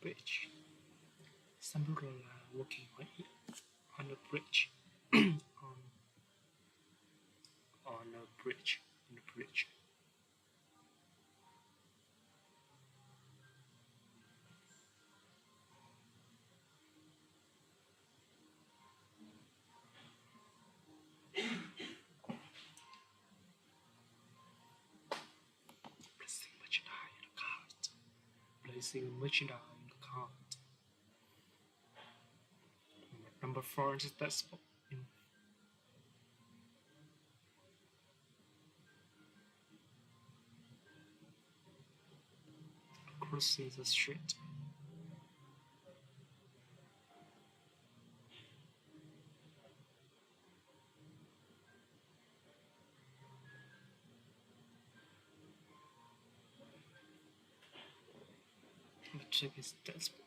bridge. Some people are walking on a bridge. On a bridge. On a bridge. Placing merchandise in the cart. Placing merchandise in the cart. Number 4 is that's in crossing the street. Check his textbook.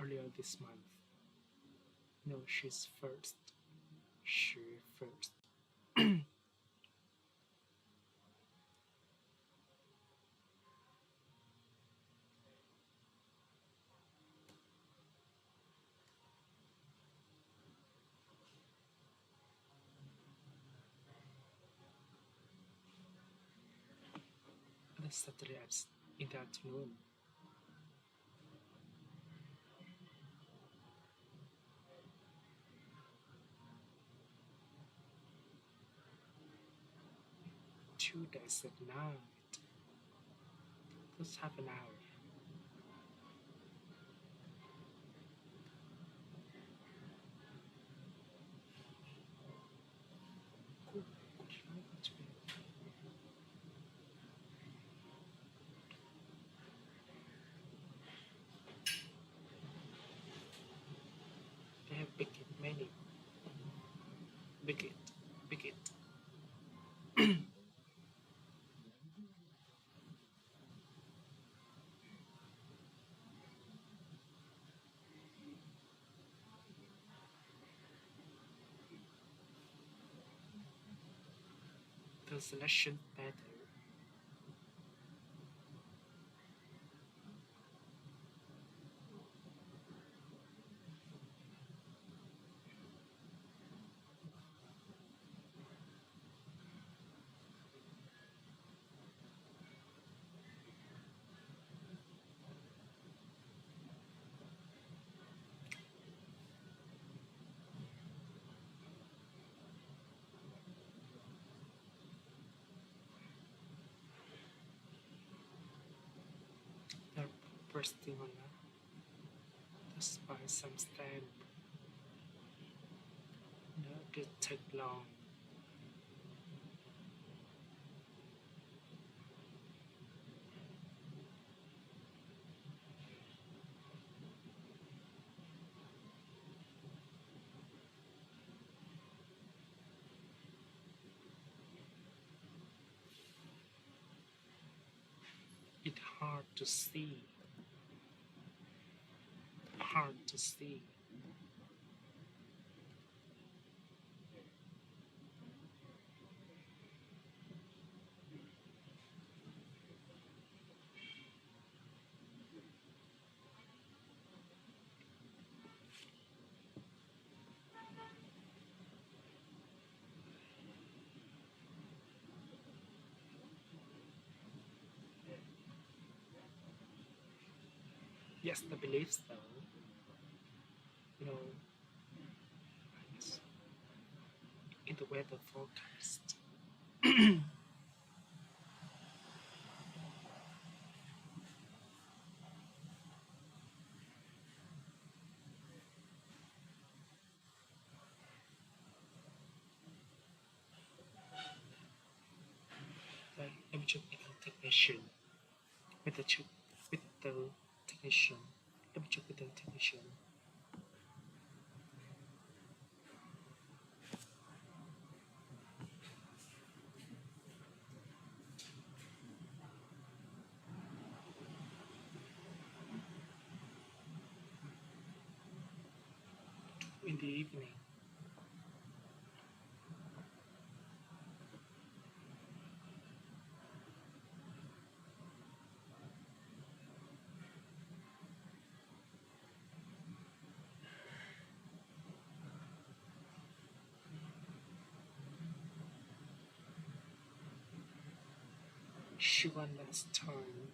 Earlier this month. No, she's first. She first. On Saturday in the afternoon. Two days at night. Just half an hour. They have big many. Big it. Big it. The selection better. They're bursting on that. Just buy some stamp. No, it take long. It's hard to see. Hard to see. Yes, I believe so. You know, yes, in the weather forecast. Let me check the technician. with the check with the technician. Let me check with the technician. In the evening. Sure, next time.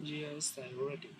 Yes, I'm ready.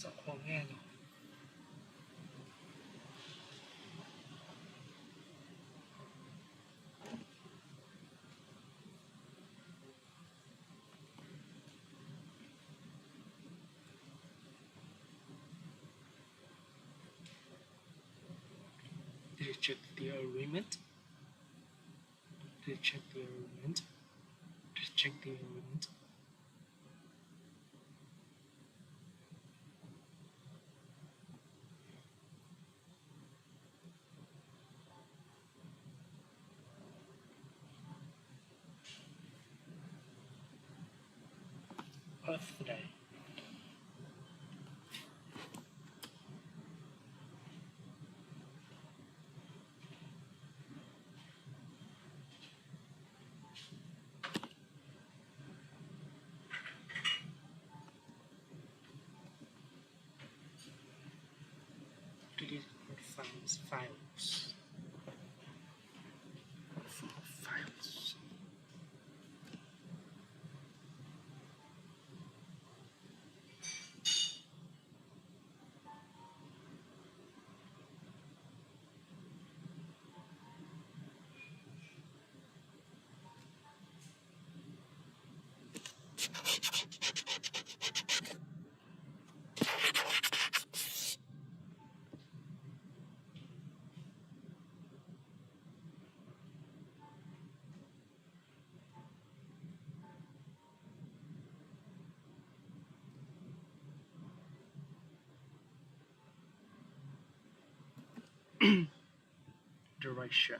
Giọng khó nghe nhỉ? Did you check the agreement? Did you check the agreement? Did you check the agreement? birthday. Delete files. Files. Direction.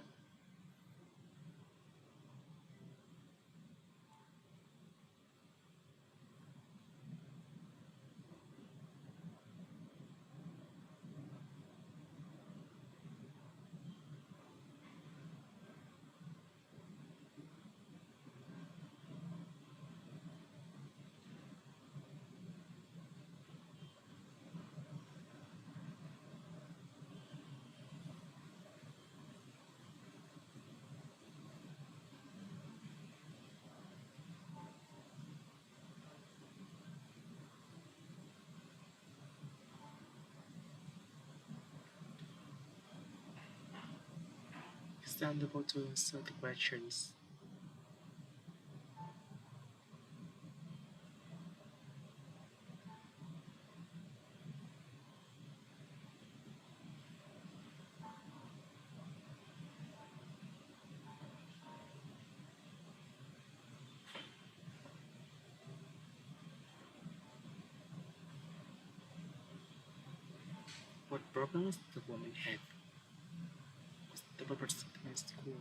Stand able to answer the questions. What problems the woman had? Was the purpose of school?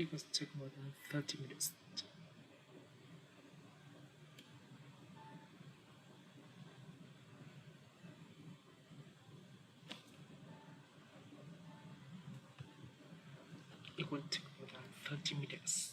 It was take more than 30 minutes. It will take more than 30 minutes.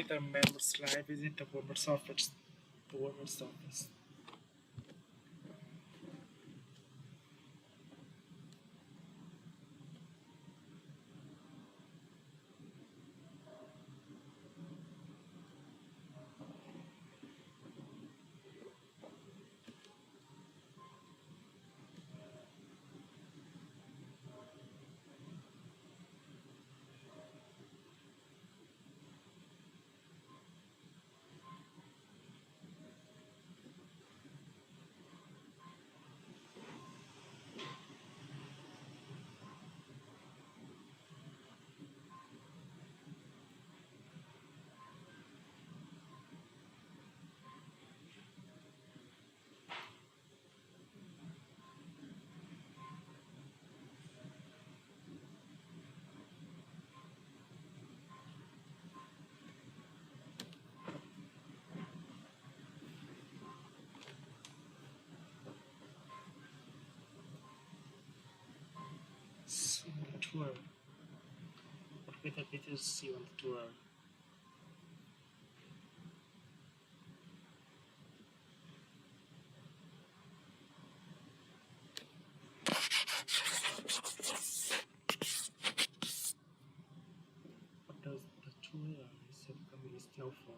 with a member's life visit the women's office. The women's office. On the tour. What were the visitors see on the tour? What does the tour subcommittee stand for?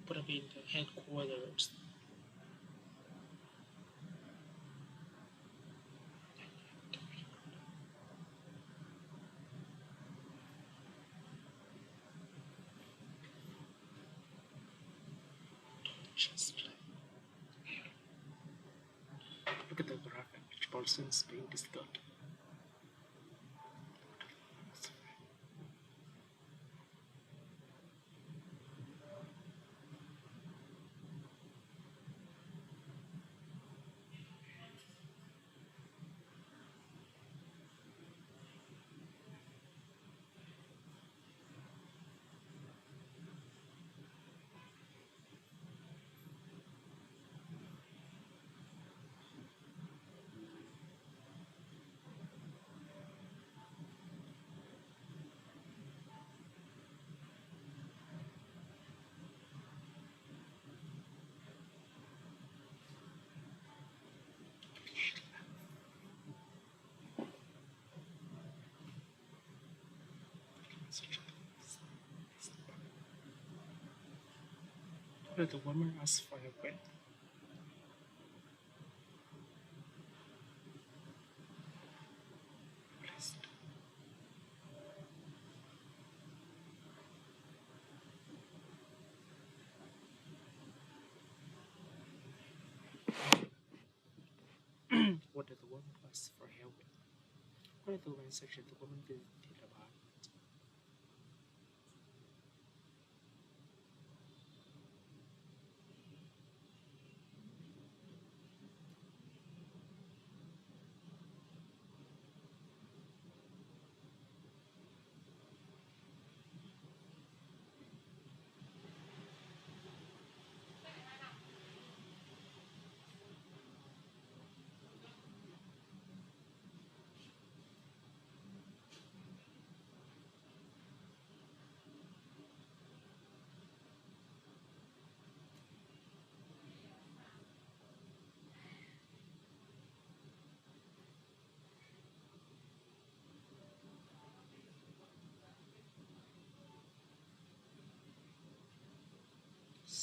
Put up in the headquarters. Just like look at the graphic which person is being disturbed. Where the woman asks for a bread. What did the woman ask for help with? What did the woman section the woman did about?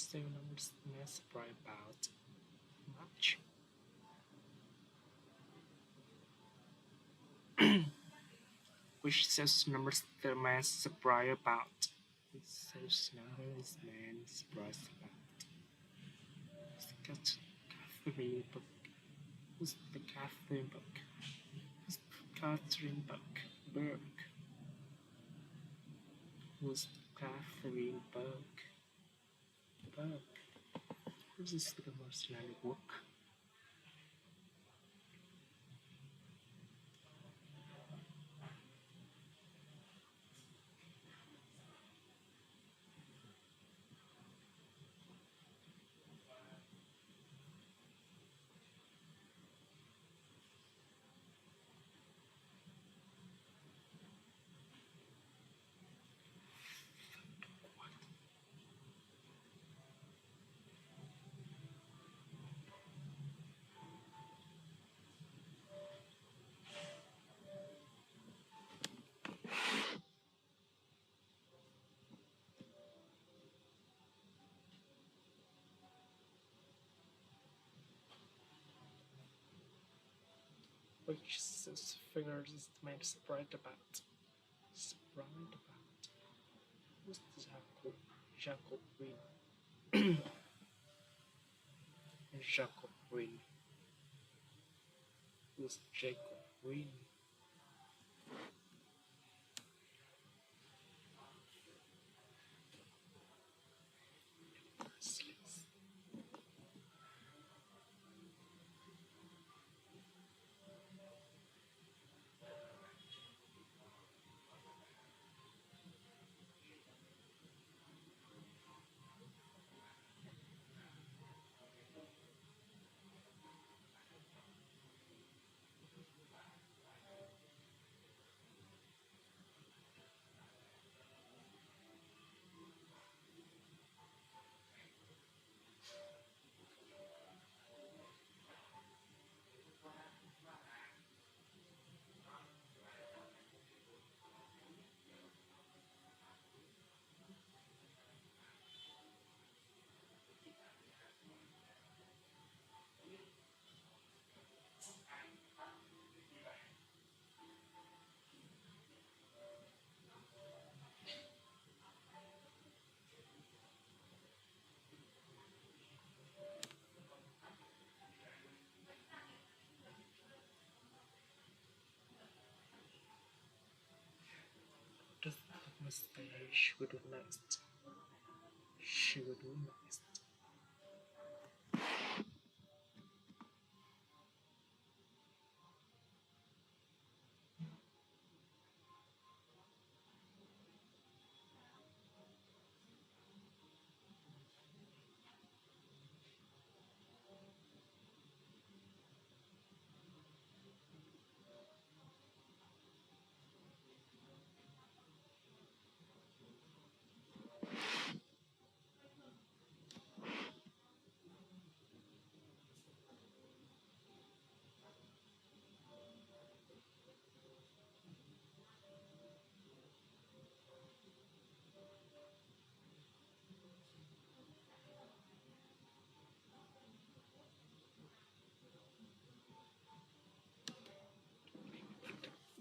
seven numbers may separate about much. Which such numbers the man separate about? Which such numbers man separate about? Who's the Catherine book? Who's the Catherine book? Who's the Catherine book? Book. Who's the Catherine book? Book. This is the most Islamic book. Which such figures is the man separate about? Separate about. Who's the Jacobin? Jacobin. Who's Jacobin? Does the mistake she would do next? She would do next.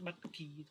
Bất kỳ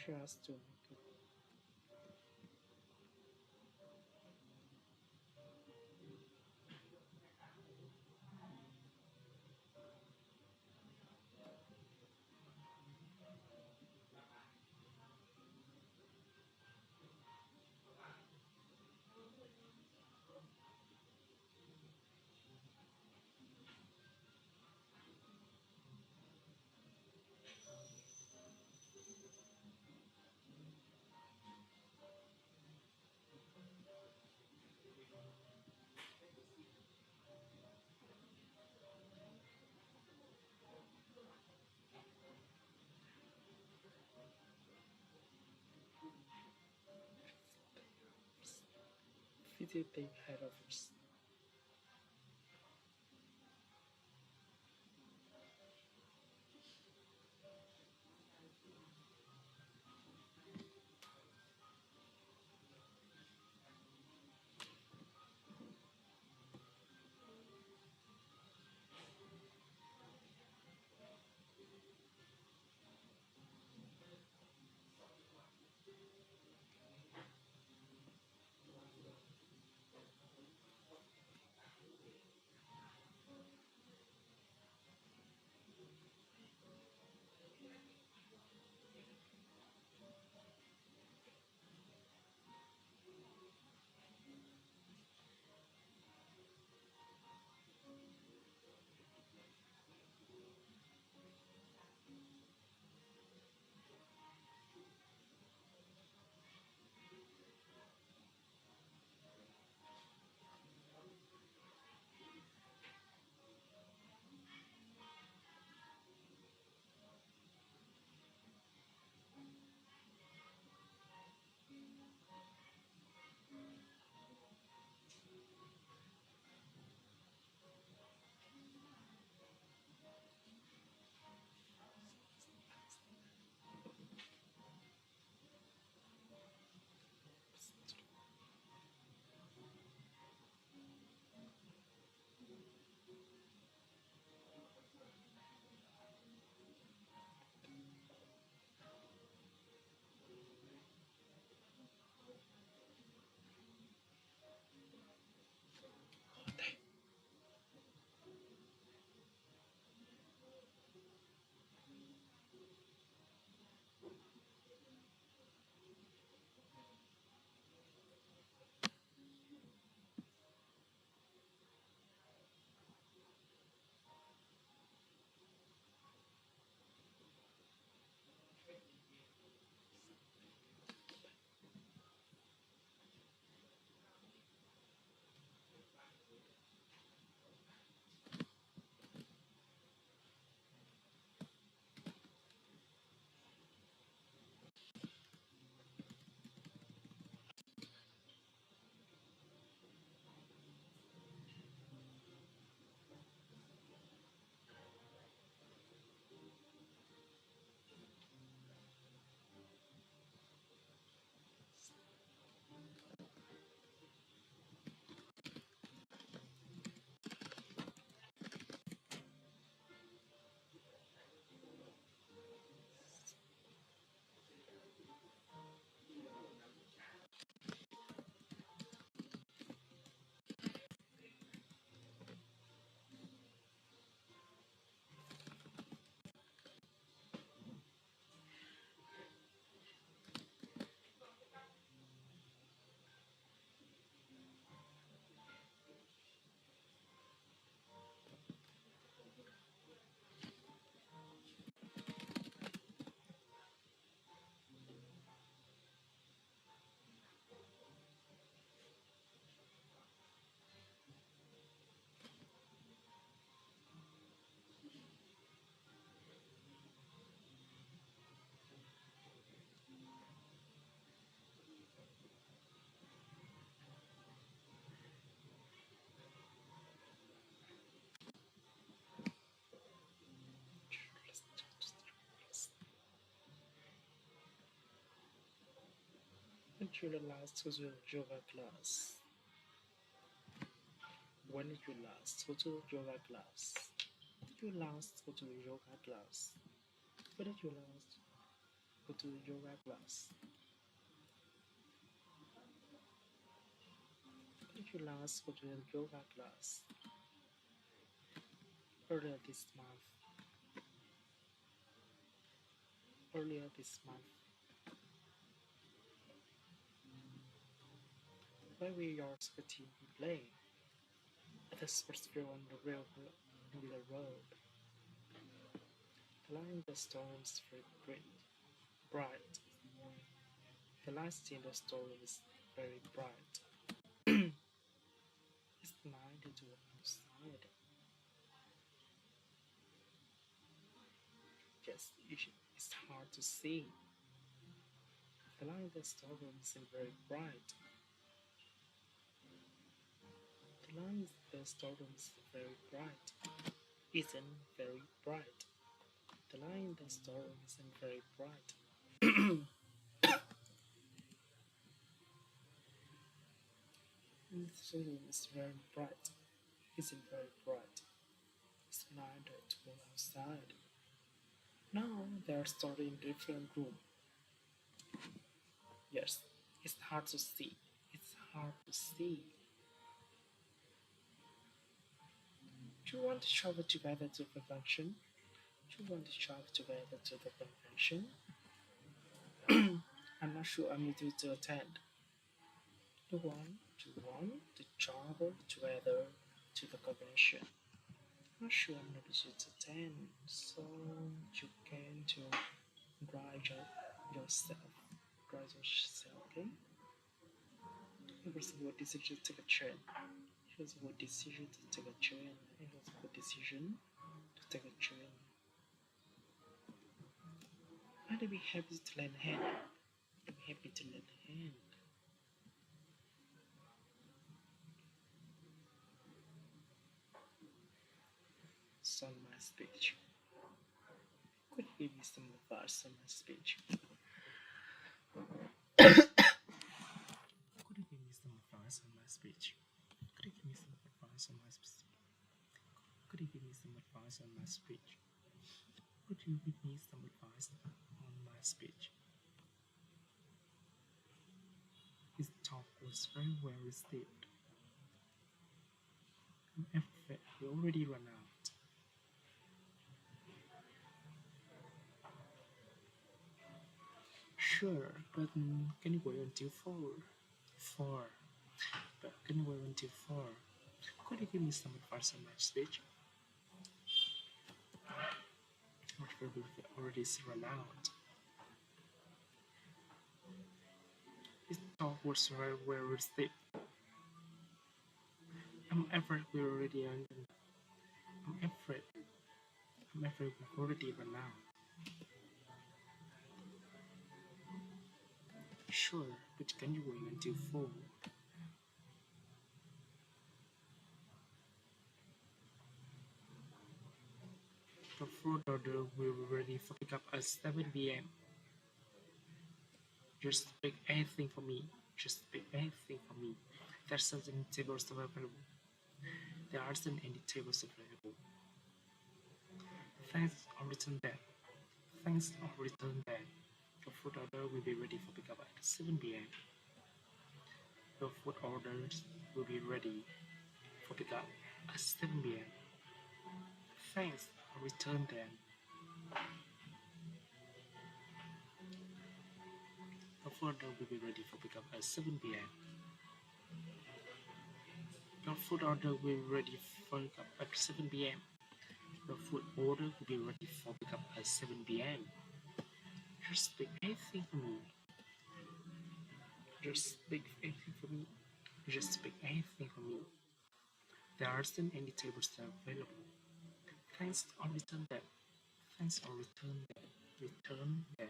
Just to make it. Video take head of us. Until the last to the yoga class. When did you last go to yoga class? Did you last go to yoga class? When did you last? go to the yoga class. If you last go to the yoga class earlier this month, where will your soccer team be playing? At the sports field on the railroad, in the road. The line in the storm is very bright. The light in the storm is very bright. It's night to walk outside. Yes, it's hard to see. The light in the storm isn't very bright. The light in the storm is very bright. Isn't very bright. The light in the storm isn't very bright. The storm is very bright. Isn't very bright. It's night to walk outside. Now they are stored in different rooms. Yes, it's hard to see. It's hard to see. Do you want to travel together to the convention? Do you want to travel together to the convention? I'm not sure I'm ready to attend. Do you want to travel together to the convention? I'm not sure I'm ready to attend, so you can to drive yourself. Okay? It was a good decision to take a train. It was a good decision to take a train. It was a good decision to take a train. I'd be happy to lend a hand. I'm happy to lend a hand. So on my speech. Could you give me some advice on my speech? Could you give me some advice on my speech? Could you give me some advice on my speech? Could you give me some advice on my speech? Could you give me some advice on my speech? His talk was very well received. I'm afraid we already run out. Sure, but can you wait until 4? 4. But can you wait until 4? Could you give me some advice on my speech? I'm afraid we've already run out. His talk was very well received. I'm afraid we're already ended. I'm afraid we've already run out. Sure, but can you wait until 4? The food order will be ready for pickup at 7 p.m. Just pick anything for me. Just pick anything for me. There aren't any tables available. There aren't any tables available. Thanks, I'll return that. Thanks, I'll return that. Your food order will be ready for pickup at 7 p.m. Your food orders will be ready for pickup at 7 p.m. Thanks, I'll return them. Your food order will be ready for pickup at 7 p.m. Your food order will be ready for pickup at 7 p.m. Your food order will be ready for pickup at 7 p.m. Just pick anything for me. Just pick anything for me. Just pick anything for me. There aren't any tables available. Thanks, I'll return them. Thanks, I'll return them. Return them.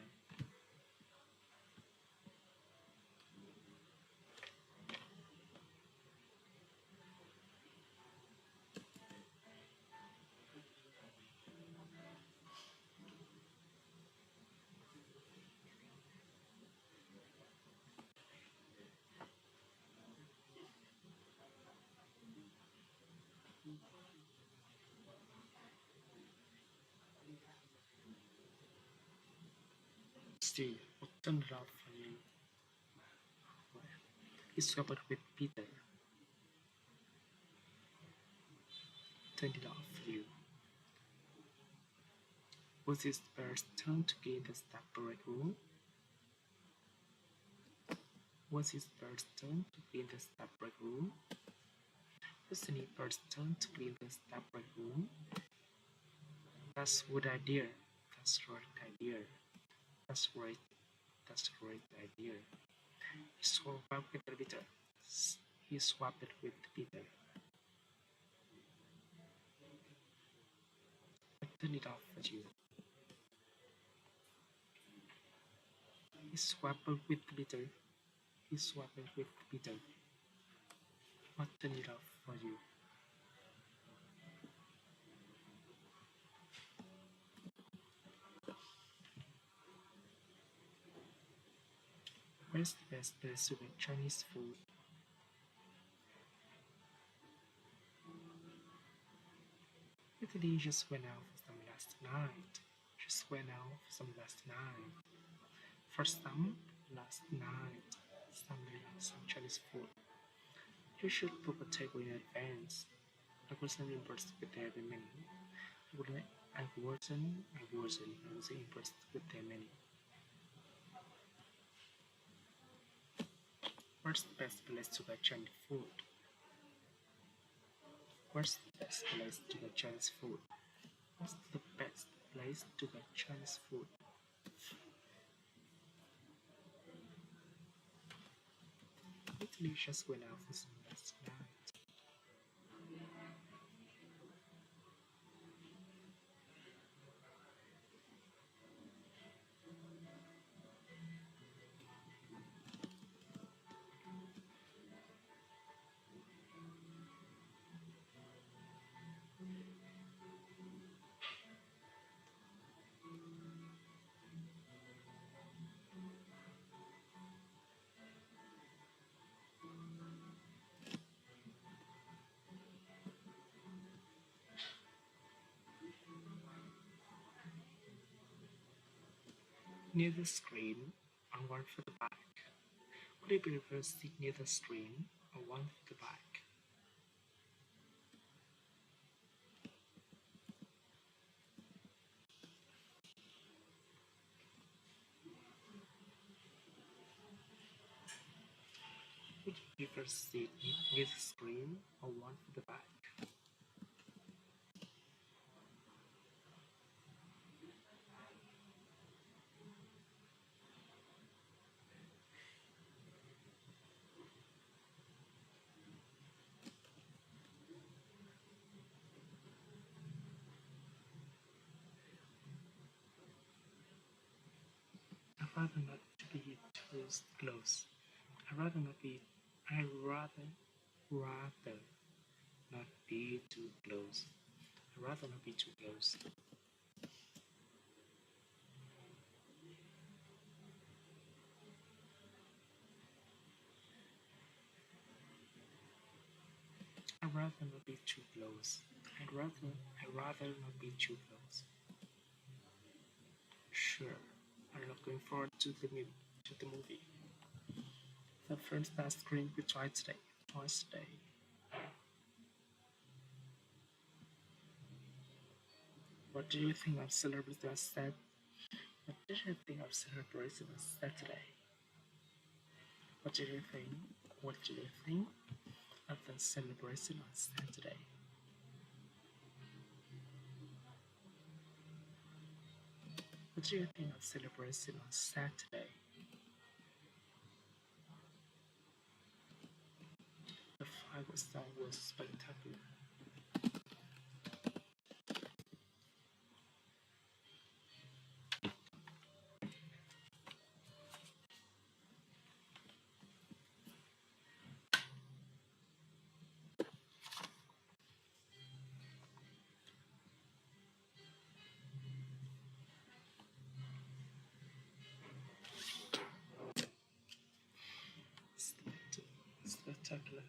see. What turned it off for you? He swapped with Peter. Turned it off for you. Was it Bear's turn to gain the step break rule? Was it Bear's turn to gain the step break rule? Was it Bear's turn to gain the step break rule? That's what idea. That's right idea. That's right. That's right idea. He swapped with Peter. He swapped with Peter. I turned it off for you. He swapped with Peter. He swapped with Peter. I turned it off for you. Where's the best place to get Chinese food? Italy just went out for some last night. Just went out for some last night. For some last night. Some Chinese food. You should book a table in advance. I wasn't impressed with their menu. I wasn't impressed with their menu. Where's the best place to get Chinese food? Where's the best place to get Chinese food? What's the best place to get Chinese food? Italy just went out for some last night. Near the screen, and one for the back. Would you prefer sit near the screen or one for the back? Would you prefer sit near the screen or one for the back? I'd rather not to be too close. I'd rather not be. I'd rather not be too close. I'd rather not be too close. I'd rather not be too close. I'd rather not be too close. Sure, I'm looking forward to the movie. The first last screen we tried today. Twice today. What do you think of celebrating on Saturday? What did you think of celebrating on Saturday? What did you think? What did you think of the celebration on Saturday? What do you think of celebration on Saturday? The five-star was spectacular. Spectacular.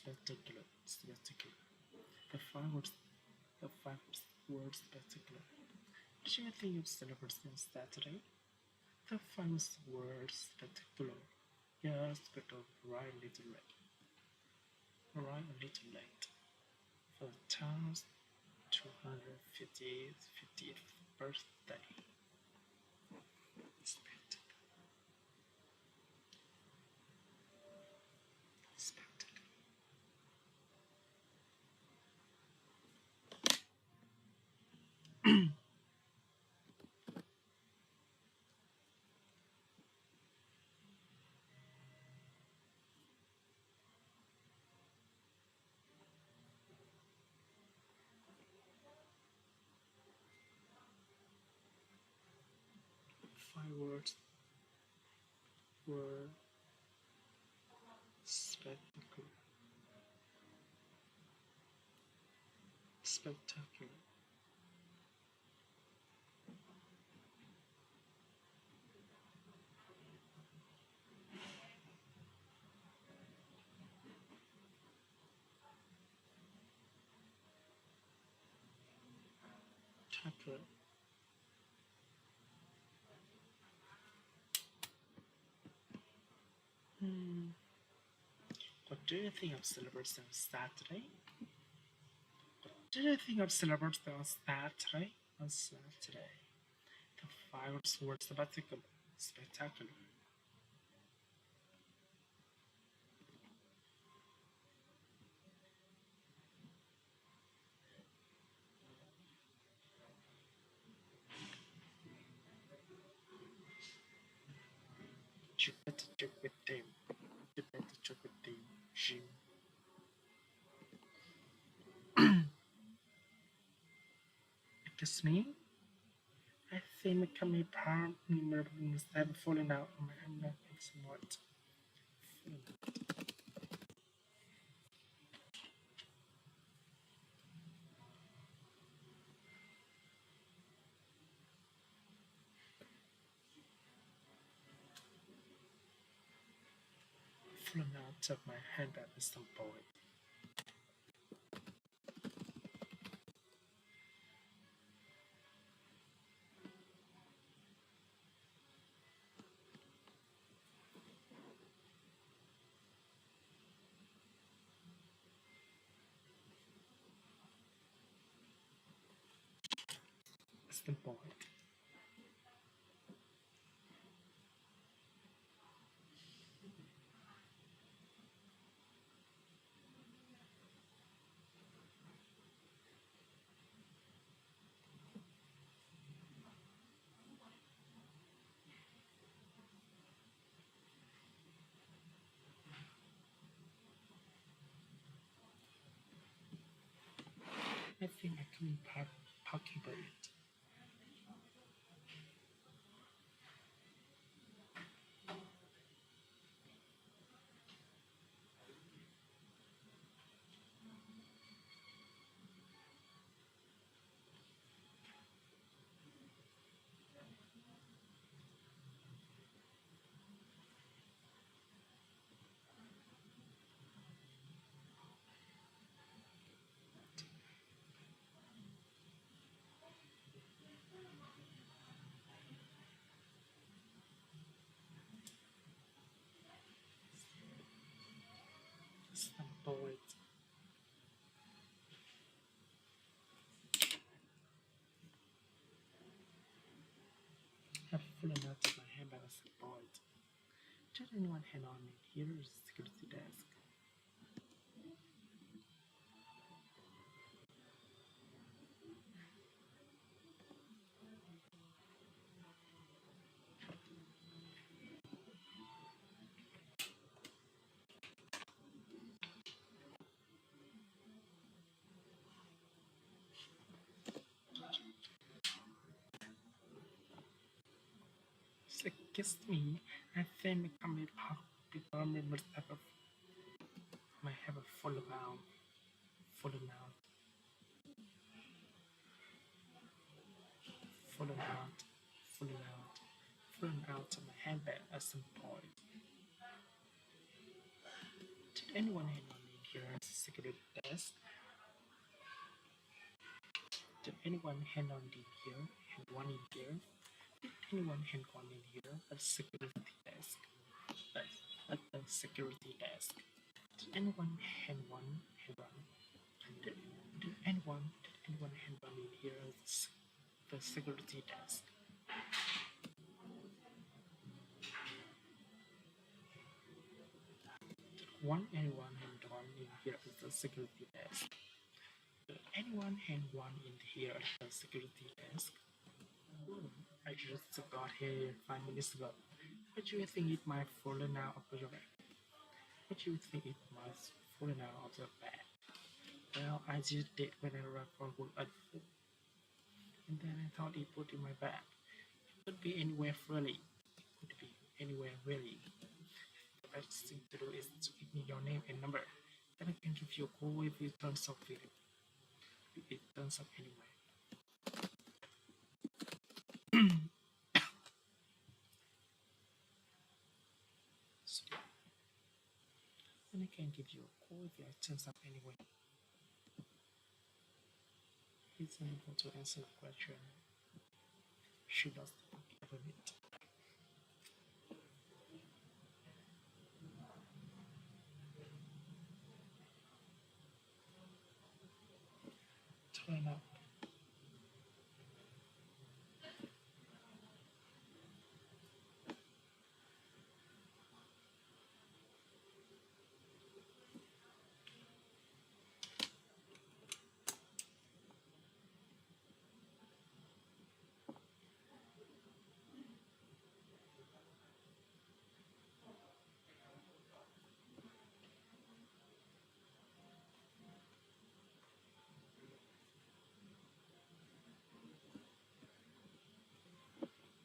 spectacular, spectacular. The fireworks, the fireworks were spectacular. Did you think of celebrating Saturday? The fireworks were spectacular. Yes, but arrived a little late. Arrived a little late for the town's 250th birthday. Spectacular, spectacular. Fireworks were spectacular, spectacular. Spectacular. Hmm. What do you think of celebrating Saturday? What do you think of celebrating on Saturday? On Saturday. The fireworks were spectacular. Spectacular. You better check with them. You better check with them, Jim. Excuse me? I think my palm instead of falling out my hand somewhat. Falling out of my hand at some point. At some point. I think I can parking by it. Some point. I've fallen out of my hand at some point. Did anyone hand on me? Here is the security desk. Excuse me, I think I may park before members ever may have a full amount, full amount, full amount, full amount, full amount of my handbag at some point. Did anyone hand on me here? security desk. Did anyone hand on in here? Hand one in here? Did anyone hand one in here? At the security desk. At the security desk. Did anyone hand one? Hand one? Did anyone hand one in here? At the security desk. Anyone hand one in here at the security desk? Did anyone hand one in here at the security desk? I just got here 5 minutes ago. What do you think it might fallen out of your bed? What do you think it might fallen out of the bed? Well, I just did when I arrived from work at 4. And then I thought it put in my bag. It could be anywhere really. It could be anywhere really. The best thing to do is to give me your name and number. Then I can give you a call if it turns up with if it turns up anyway. So, then I can give you a call if it turns up anyway. He's unable to answer the question. She does ever meet. Turn up.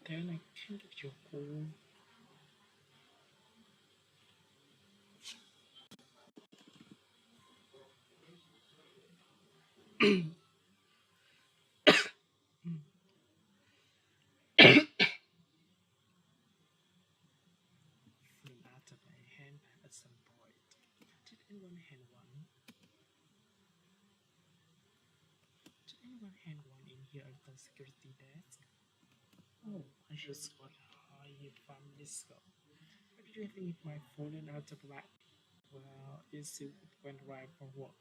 Then I can give you a call. Flew out of my handbag at some point. Did anyone hand one? Did anyone hand one in here at the security desk? Oh, I just got hired 5 minutes ago. How did you think it might fallen out of the bag? Well, it still went right from work.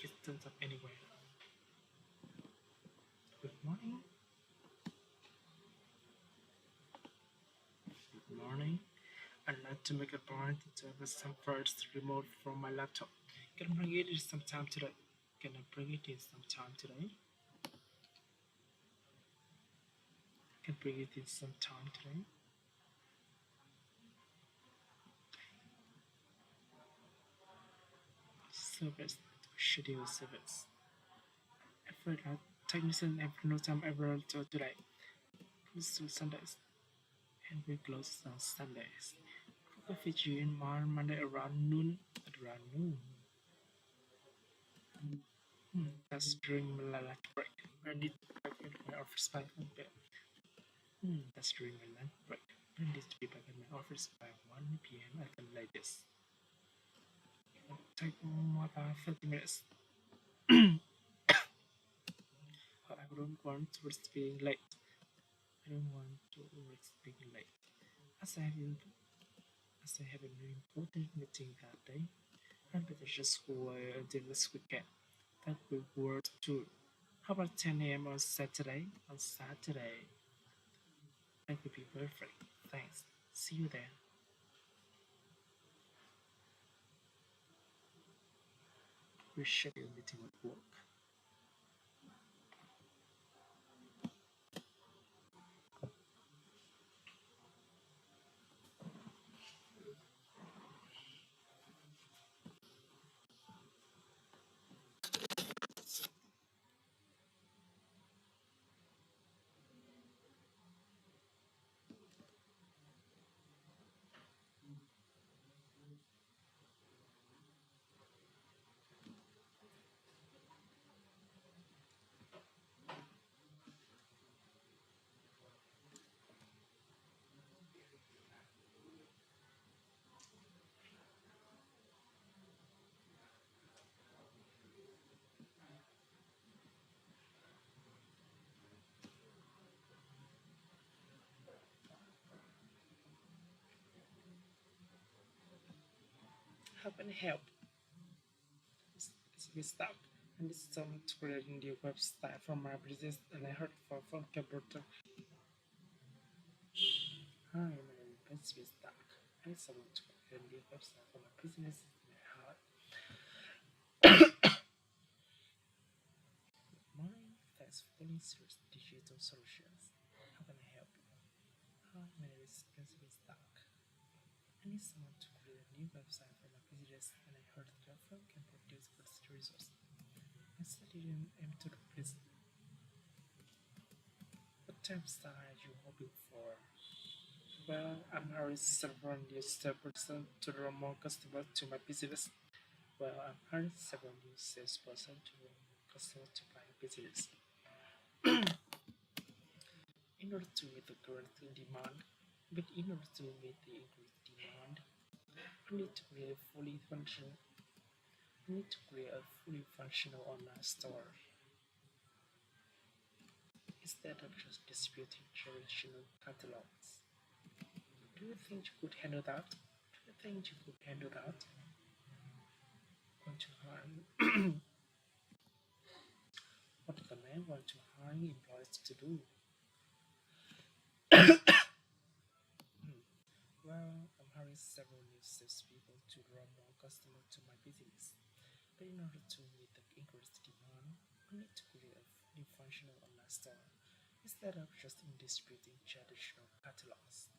If it turns up anyway. Good morning. Good morning. I'd like to make a point to have some files removed from my laptop. Can I bring it in sometime today? Can I bring it in sometime today? Can I bring it in sometime today? Service. Schedule service. Effort at technician have no time ever until today. Close to Sundays. And we close on Sundays. Cook a feature in Monday around noon. That's during my lunch break. I need to be back at my office by 1 p.m. That's during my lunch break. I need to be back at my office by 1 p.m. at the latest. It'll take more than 30 minutes. But I don't want to risk being late. I don't want to risk being late. As I have an important meeting that day, I'd better just wait until this weekend. That will work too. How about 10 a.m. on Saturday? That would be perfect. Thanks. See you there. Reschedule meeting at work. How can I help? It's been stuck. I need someone to create a new website for my business and I heard from computer. Hi, my name is been stuck. I need someone to create a new website for my business and I heard. Morning, thanks for calling Series Digital Solutions. How can I help you? Hi, my name is Spencer Stark. I need someone to create a new website for my business and I heard that your firm can produce best results. I studied in M2 Please. What type of style are you hoping for? Well, I'm hiring several new salesperson to draw more customers to my business. Well, I'm hiring several new salesperson to draw more customers to my business. In order to meet the current demand, but in order to meet the increased demand, I need to create a fully functional. I need to create a fully functional online store instead of just distributing traditional catalogs. Do you think you could handle that? Do you think you could handle that? Want to hire? What the man want to hire employees to do? Well, I'm hiring several new salespeople to draw more customers to my business. But in order to meet the increased demand, I need to create a fully functional online store instead of just distributing traditional catalogs.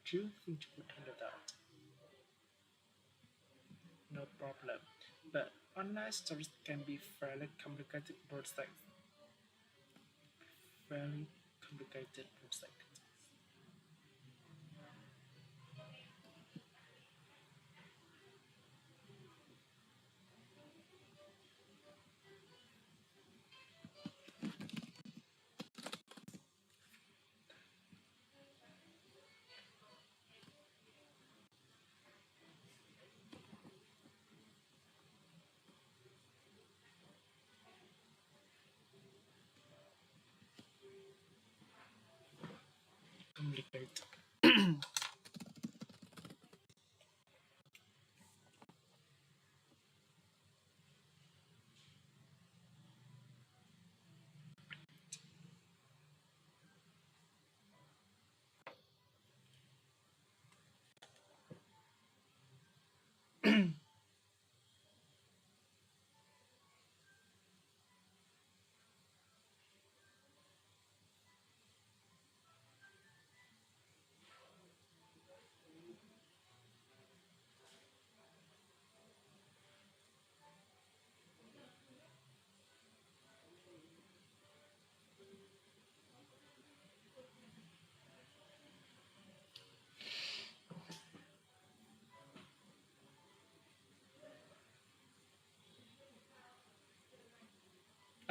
Do you think you could handle that? No problem. But online stores can be fairly complicated project. Fairly complicated project. Complicated.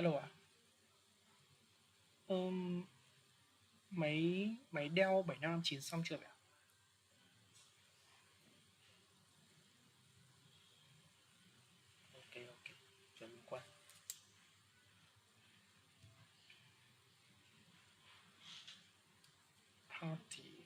Alo à? Ừm, máy máy đeo 7559 xong chưa vậy ạ? Ok ok. Chuẩn quá. Party.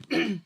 Complicate.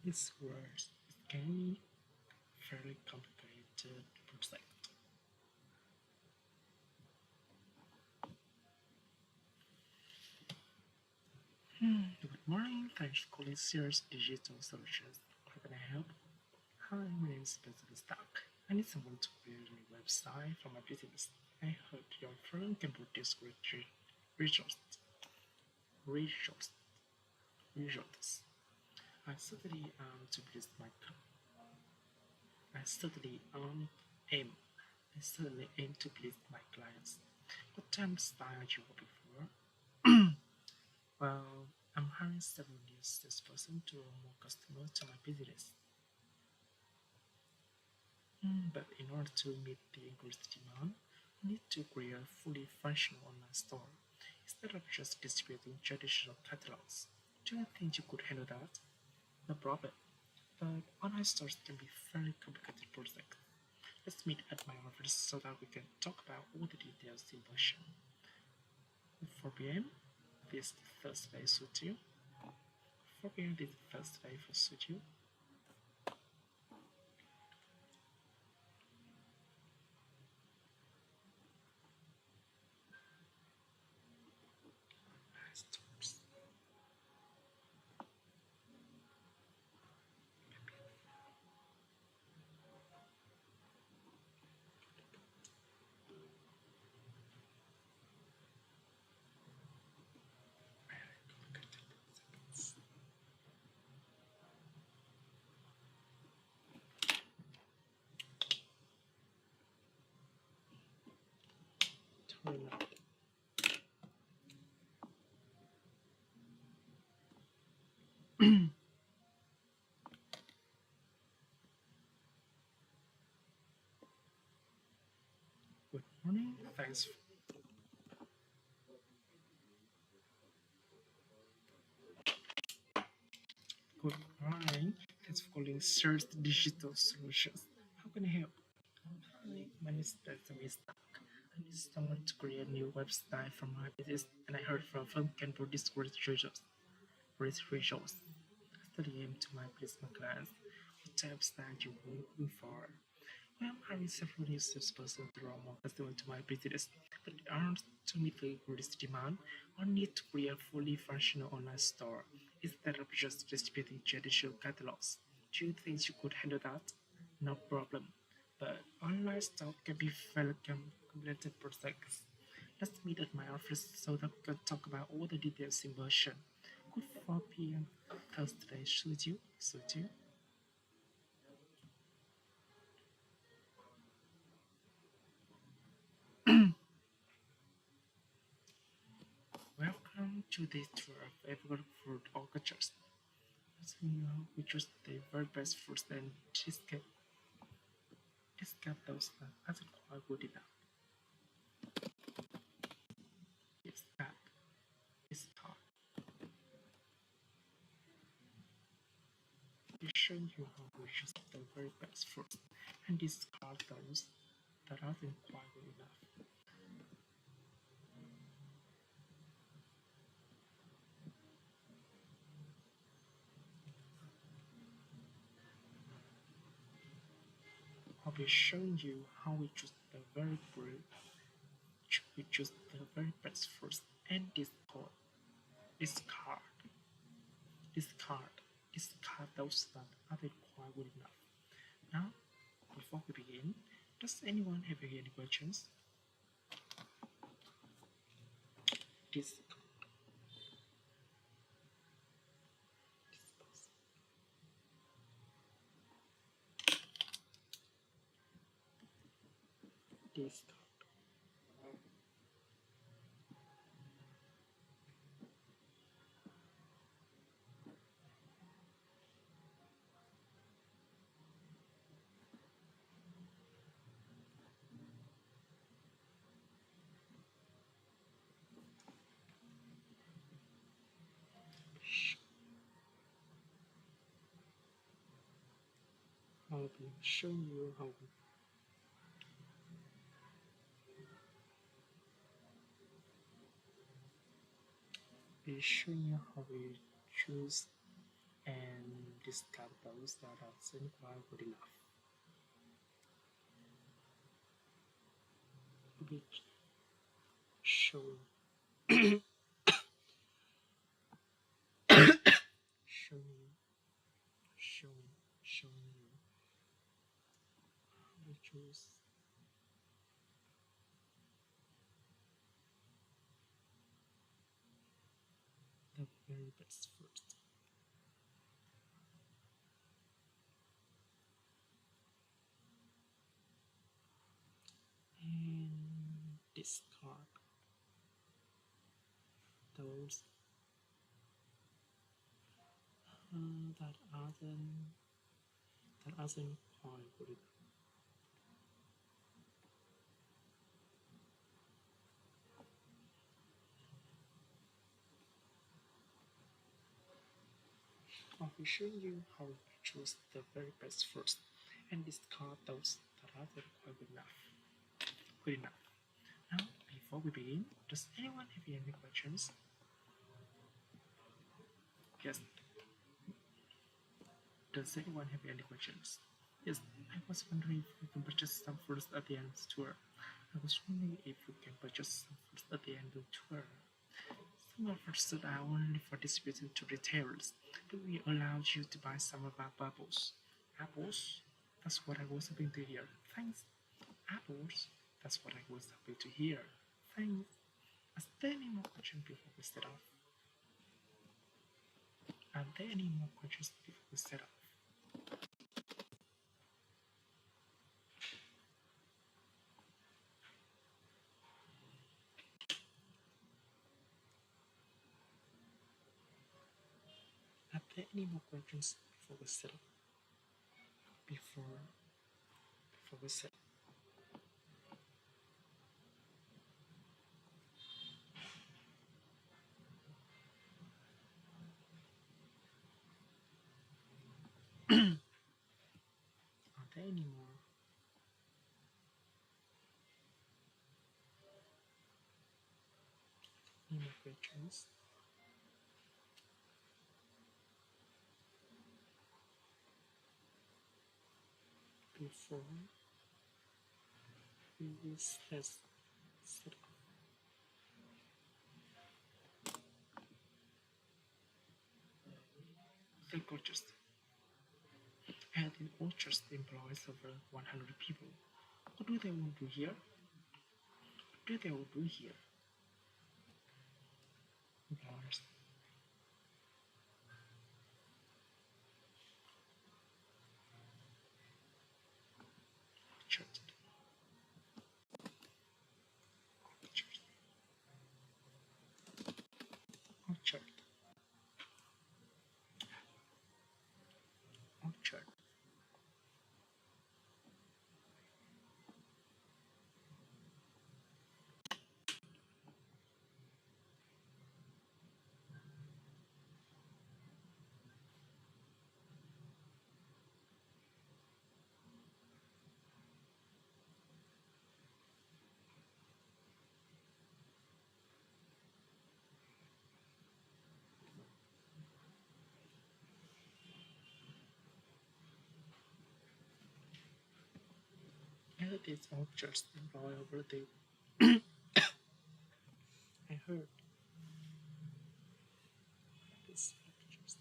It's worse. It can be fairly complicated. completed project. Good morning, thanks for calling Sears Digital Solutions. How can I help? Hi, my name is Benjamin Stark. I need someone to build a website for my business. I heard your firm can produce great results. Results. Results. I certainly to please my I certainly aim I certainly aim to please my clients. What time style are you hoping for? Well, I'm hiring several new salesperson to draw more customers to my business. But in order to meet the increased demand, we need to create a fully functional online store instead of just distributing traditional catalogs. Do you think you could handle that? No problem. But online stores can be fairly complicated project. Let's meet at my office so that we can talk about all the details in person. 4 p.m. this Thursday suit you? 4 p.m. this Thursday for suit you? Stores. Turn up. Good morning. Thanks. Good morning. Thanks for calling Search Digital Solutions. How can I help? Hi, my name is Benjamin Stark. I need someone to create a new website for my business, and I heard from firm can produce great results. Great results. After the aim to my placement clients, what type of style you looking for? Well, I'm hiring several new salespeople to draw more customers to my business, but in order to meet the increased demand, I need to create a fully functional online store instead of just distributing traditional catalogs. Do you think you could handle that? No problem. But online store can be fairly complicated projects. Let's meet at my office so that we can talk about all the details in version. Good 4 p.m. Thursday, suit you? Suit you? Welcome to the tour of Evergreen Fruit Orchards. As we know, we choose the very best fruits and discard those that aren't quite good enough. Discard, discard. We show you how we choose the very best fruits and discard those that aren't quite good enough. I'll be showing you how we choose the very best fruits and discard, discard, discard those that aren't quite good enough. Now, before we begin, does anyone have any questions? Dis- discard. I'll be showing you how we choose and discard those that are not quite good enough. be showing showing showing you how to choose the very best first and discard those that aren't quite good enough. I'll be showing you how to choose the very best first and discard those that aren't quite good enough. Good enough. Now, before we begin, does anyone have any questions? Yes. Does anyone have any questions? Yes, I was wondering if you can purchase some fruits at the end of the tour. I was wondering if you can purchase some fruits at the end of the tour. Some offers that are only for distribution to retailers, but we allowed you to buy some of our bubbles. Apples? That's what I was hoping to hear. Thanks. Apples? That's what I was hoping to hear. Thanks. Is there any more questions before we set off? Are there any more questions before we set off? Are there any more questions before we set off? Before we set Are there any more questions? Before we will set off. The Orchard. And in Orchard employs over 100 people. What do they want to hear? What do they want to hear? Employers. Orchard. Orchard. Orchard. Orchard. And these orchards employ over the I heard this orchards.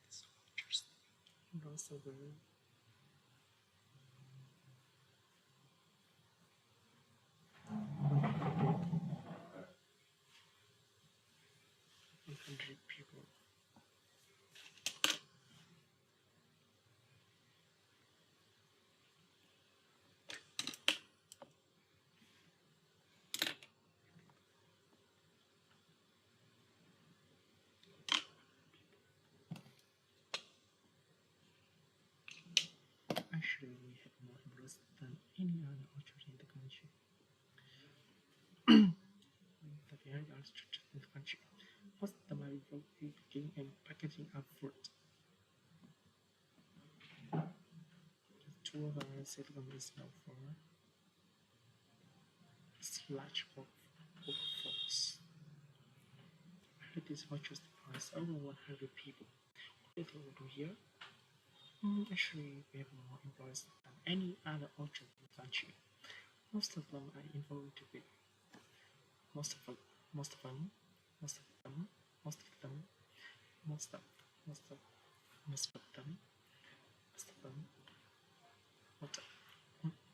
This orchards employs over 100 people. Actually, we have more employees than any other orchard in the country. The very large church in the country. What's the matter with picking and packaging up fruit? The two of our Silicon is known for its large workforce. It is orchard employs over 100 people. What do they want to hear? Actually, we have more employees than any other orchard in the country. Most of them are involved with most of them, most of them, most of them, most of them, most of, most of, most of them, most of them, most of,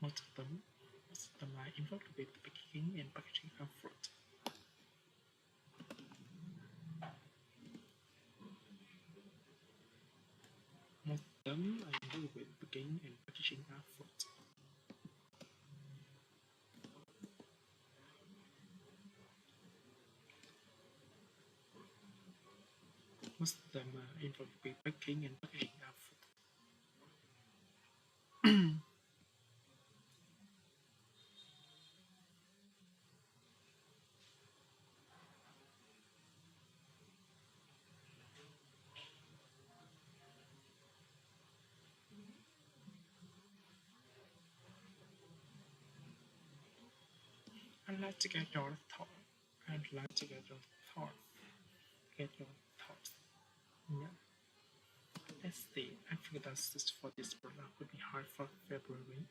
most of them, most of them are involved with picking and packaging of fruit. Most of them are involved with picking and packaging of fruit. Most of them are involved with picking and packaging of fruit. I'd like to get your thoughts. I'd like to get your thoughts. Get your thoughts. Yeah. Let's see. I think that for this product would be hard for February.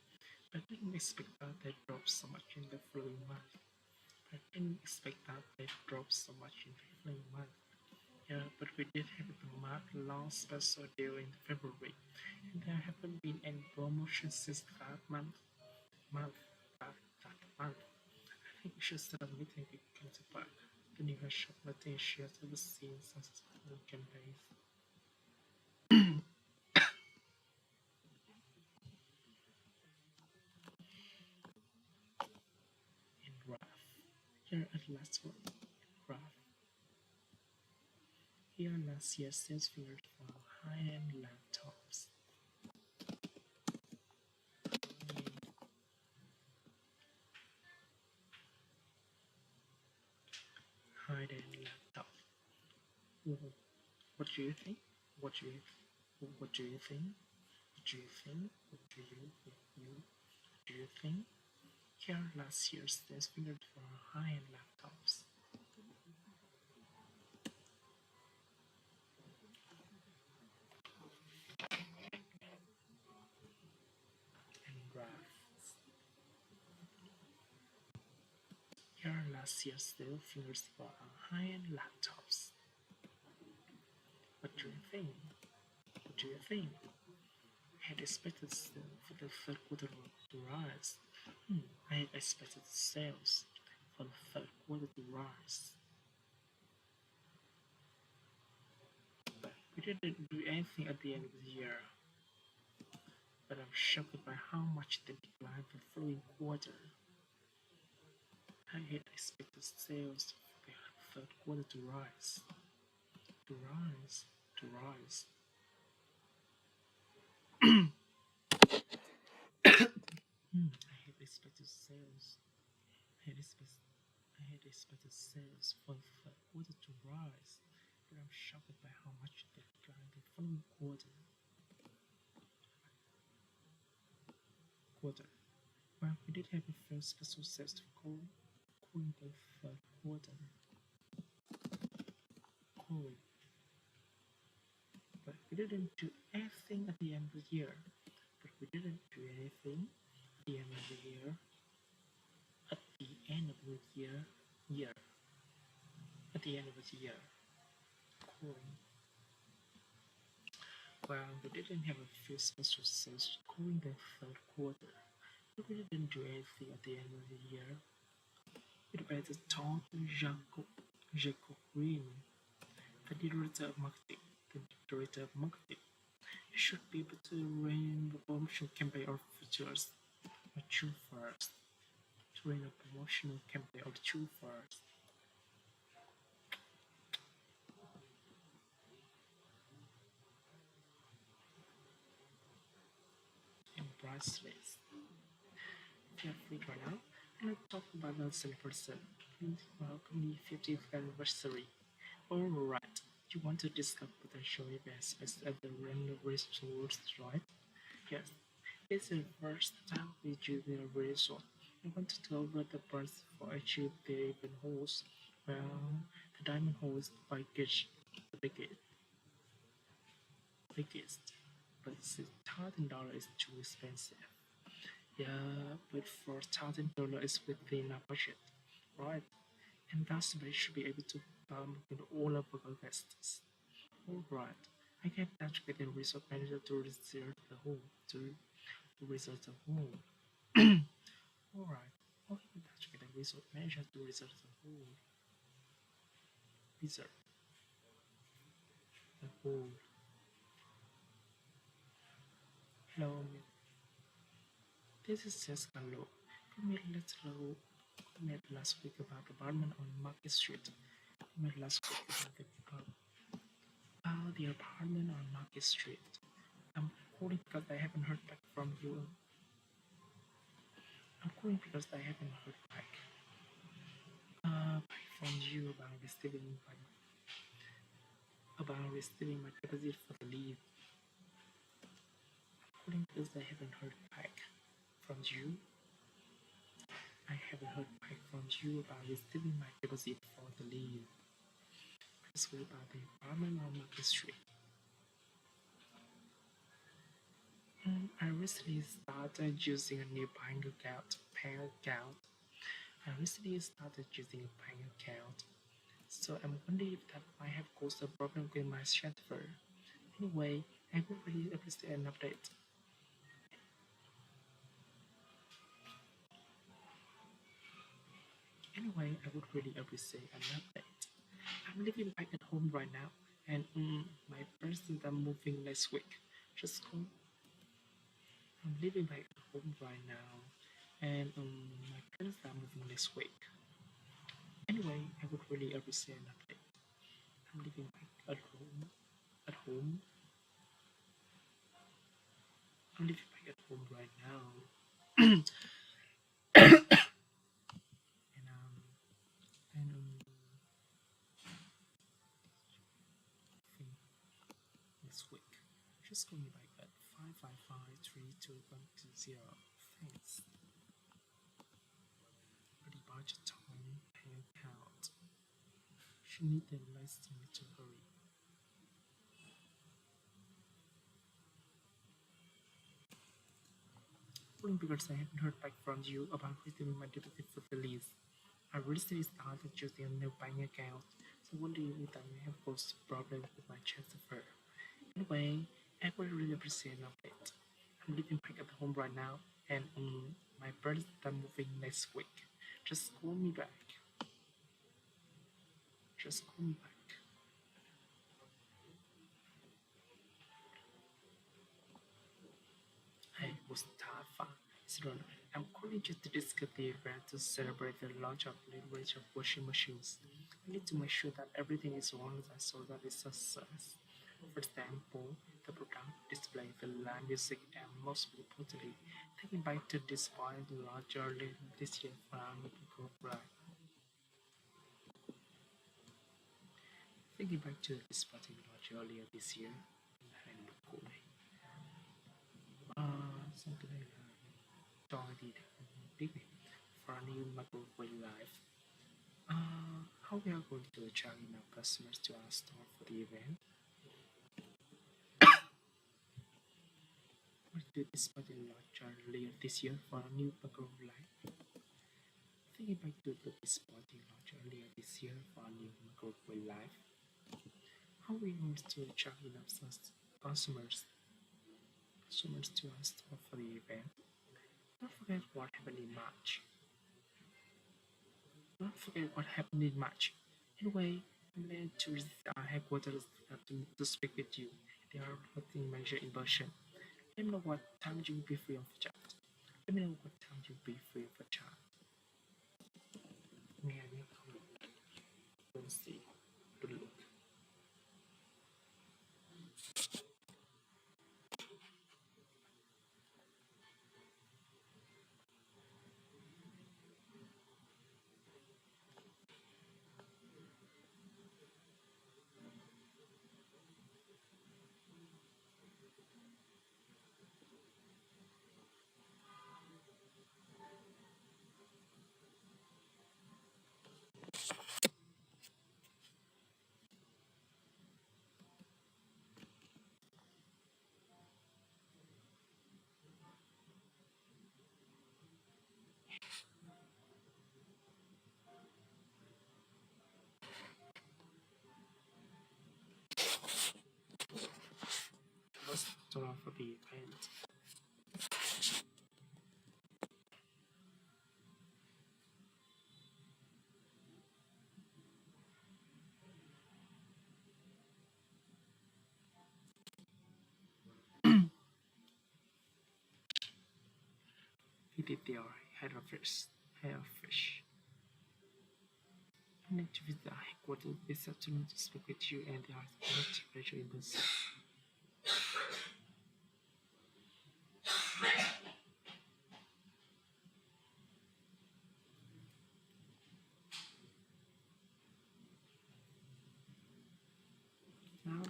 I didn't expect that they drop so much in the following month. I didn't expect that they drop so much in the following month. Yeah, but we did have the month long special deal in February, and there haven't been any promotion since that month, that, that month. I think we should start a meeting with Principal, the new shop letting shares overseeing some successful campaigns. In Graph. Here at last one, Graph. Here last year's sales figures for high-end laptops. High-end laptop. Mhm. What do you think? What do you what do you think? What do you think? What do you think? Here last year's sales figures for high-end laptops. And graphs. Here are last year's sales figures for high-end laptops. What do you think? What do you think? I had expected for the third quarter to rise. I had expected sales for the third quarter to rise. But we didn't do anything at the end of the year. But I'm shocked by how much they declined the following quarter. I had expected sales for the third quarter to rise. To rise. To rise. I had expected sales. I had expected I had expected sales for the third quarter to rise, but I'm shocked by how much they declined the following quarter. Well, we did have a few special sales to call in the third quarter. Call, but we didn't do anything at the end of the year. But we didn't do anything at the end of the year. At the end of the year. At the end of the year. Cool. Well, we didn't have a few special sales calling the third quarter. But we didn't do anything at the end of the year. It was the Todd Jacob Green, the director of marketing. The director of marketing. You should be able to run the promotional campaign of features or true first. To run a promotional campaign of true first. And bracelets. Feel free right now. Let's talk about the celebration. Please welcome the 50th anniversary. Alright, you want to discuss potential events at the random resource, right? Yes, it's the first time we do the resort. I want to tell what the price for achieve the event host. Well, the diamond host by Gage, the biggest, but $1,000 is too expensive. Yeah, but for $1,000 is within our budget, right? And thus we should be able to all of our guests. All right. I get touch with the resort manager to reserve the home. To reserve the home. All right. I'll get in touch with the resort manager to reserve the home. Reserve the home. Hello, this is Jessica Low. We met last week about apartment on Market Street. We met last week about the apartment on Market Street. I'm calling because I haven't heard back from you. I'm calling because I haven't heard back from you about receiving my deposit for the leave. I'm calling because I haven't heard back from you. I haven't heard back from you about receiving my deposit for the leave. Please wait about the apartment on Market Street. I recently started using a new bank account. I recently started using a bank account, so I'm wondering if that might have caused a problem with my transfer. Anyway, I would really appreciate an update. Anyway, I would really appreciate an update. I'm living back at home right now, and my parents are moving next week. Just go. I'm living back at home right now, and my parents are moving next week. Anyway, I would really appreciate an update. I'm living back at home. At home. I'm living back at home right now, and and next week. Just call me back at 555-32120. Thanks. For the budget time pay account. She need the last me to hurry. Calling because I haven't heard back from you about receiving my deposit for the lease. I recently started using a new bank account, so wondering if I may have caused a problem with my transfer. Anyway, I would really appreciate an update. I'm living back at home right now, and my parents are moving next week. Just call me back. Just call me back. Hey, Mustafa. Siron, I'm calling just to discuss the event to celebrate the launch of a range of washing machines. I need to make sure that everything is on so that it's a success. For example, the product display, the live music, and most importantly, taking back to this point larger this year from the thinking back to this party launch earlier this year, something like Dorothy big for a new microwave life. How we are going to attract enough customers to our store for the event? We did this party launch earlier this year for a new microwave life. Thinking back to this party launch earlier this year for a new microwave life. How we going to attract enough customers to our store for the event? Don't forget what happened in March. Don't forget what happened in March. Anyway, I made to visit our headquarters to speak with you. They are putting measure in version. Let me know what time you will be free of chat. Let me know what time you will be free of chat. Nghe nhé không được. Don't see. Don't look. event. VTTR Hairfish. I need to visit the headquarters this afternoon to speak with you and the art pleasure in person. Now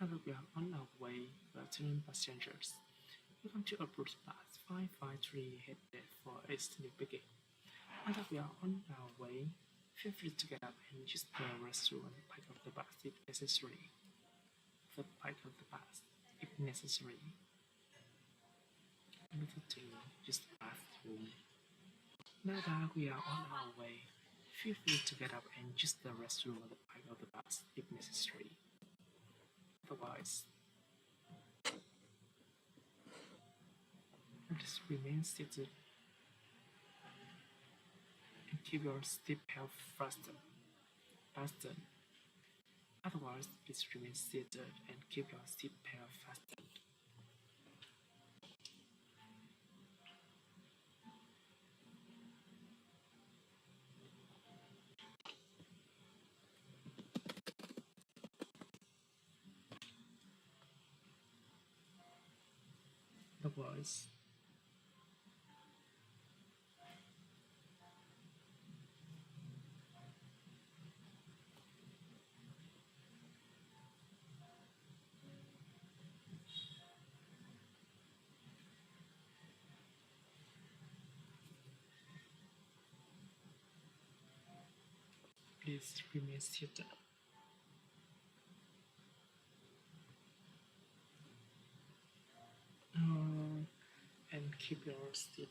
that we are on our way, returning passengers. Welcome to Approach Bus 553 headed for East Newbigate. Now that we are on our way, feel free to get up and use the restroom on the back of the bus if necessary. The back of the bus if necessary. Number 2, use the bathroom. Now that we are on our way, feel free to get up and use the restroom on the back of the bus if necessary. Otherwise, just remain seated and keep your seatbelt fastened. Otherwise, please remain seated and keep your seatbelt fastened. Otherwise, please remain seated. And keep your seat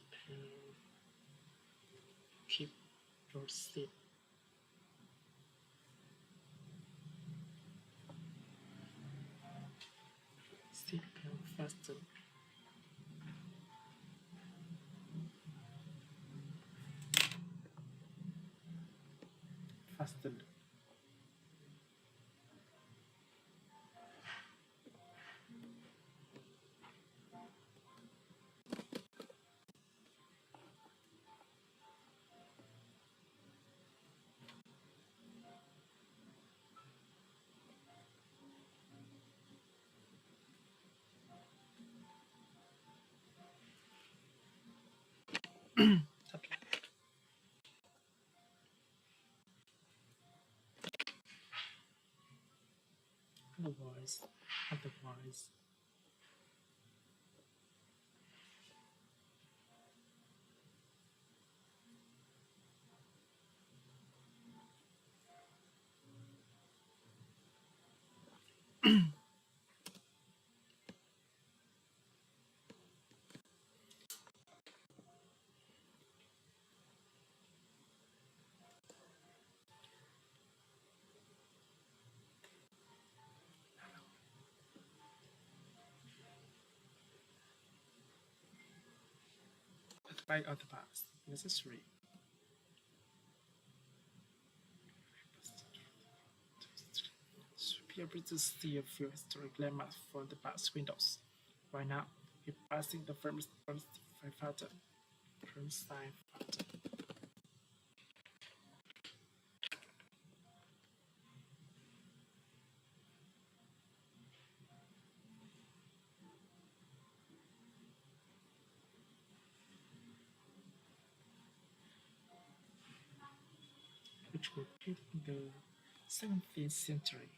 belt fastened. Fastened. Okay. Otherwise, at the back of the bus, necessary. Should be able to see a few historic landmarks from the bus windows. Right now, we're passing the famous Bernstein Fountain, which was built in the 17th century.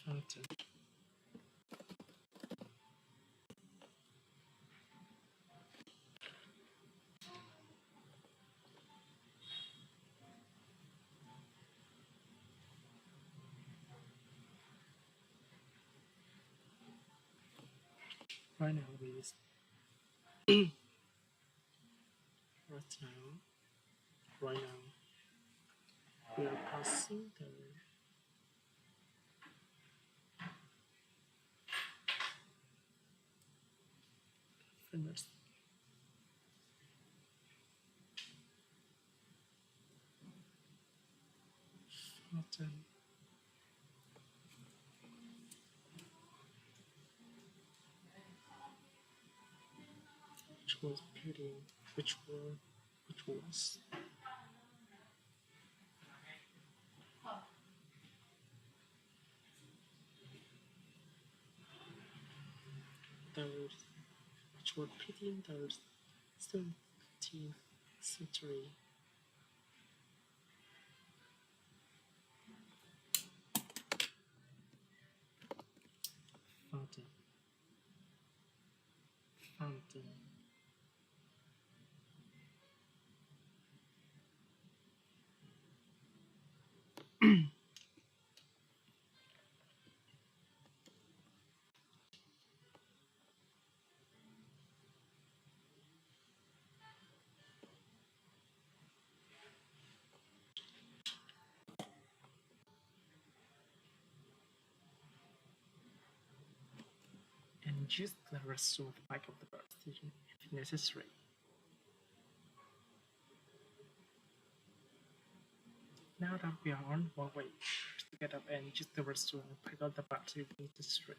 Fountain. Right now, right now, we are passing the finish button, which was pretty, which was those which were pretty in the 17th century. Fountain, fountain. And use the restroom at the back of the bus station if necessary. Now that we are on our way, to get up and use the restroom and pick up the bus if necessary.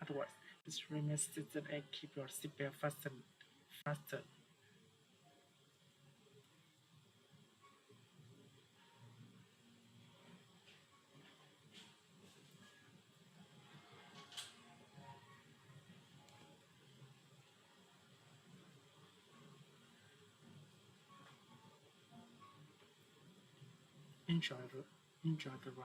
Otherwise, just remain seated and keep your seatbelt fastened. Enjoy the ride.